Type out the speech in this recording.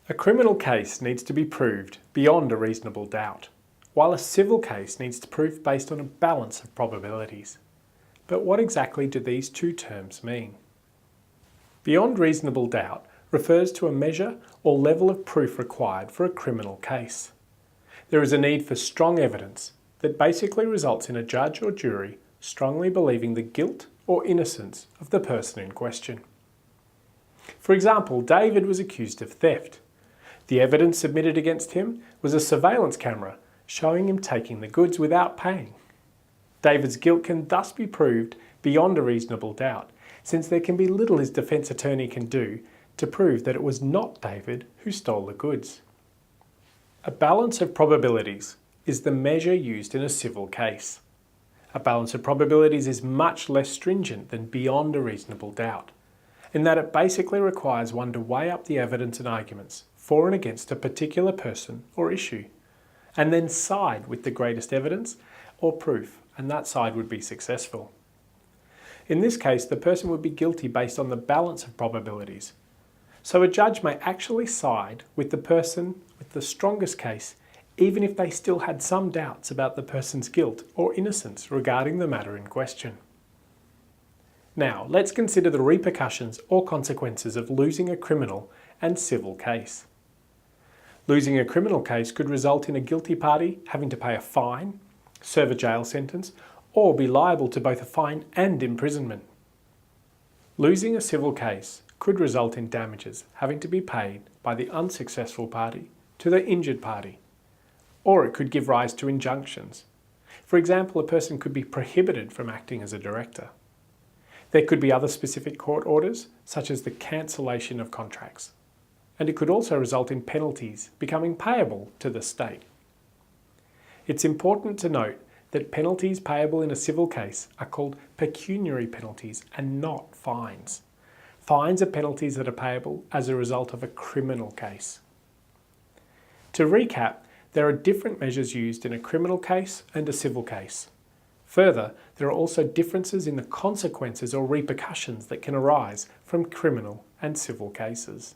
A criminal case needs to be proved beyond a reasonable doubt, while a civil case needs to prove based on a balance of probabilities. But what exactly do these two terms mean? Beyond reasonable doubt refers to a measure or level of proof required for a criminal case. There is a need for strong evidence that basically results in a judge or jury strongly believing the guilt or innocence of the person in question. For example, David was accused of theft. The evidence submitted against him was a surveillance camera showing him taking the goods without paying. David's guilt can thus be proved beyond a reasonable doubt, since there can be little his defence attorney can do to prove that it was not David who stole the goods. A balance of probabilities is the measure used in a civil case. A balance of probabilities is much less stringent than beyond a reasonable doubt, in that it basically requires one to weigh up the evidence and arguments for and against a particular person or issue, and then side with the greatest evidence or proof, and that side would be successful. In this case, the person would be guilty based on the balance of probabilities. So a judge may actually side with the person with the strongest case, even if they still had some doubts about the person's guilt or innocence regarding the matter in question. Now, let's consider the repercussions or consequences of losing a criminal and civil case. Losing a criminal case could result in a guilty party having to pay a fine, serve a jail sentence, or be liable to both a fine and imprisonment. Losing a civil case could result in damages having to be paid by the unsuccessful party to the injured party, or it could give rise to injunctions. For example, a person could be prohibited from acting as a director. There could be other specific court orders, such as the cancellation of contracts, and it could also result in penalties becoming payable to the state. It's important to note that penalties payable in a civil case are called pecuniary penalties and not fines. Fines are penalties that are payable as a result of a criminal case. To recap, there are different measures used in a criminal case and a civil case. Further, there are also differences in the consequences or repercussions that can arise from criminal and civil cases.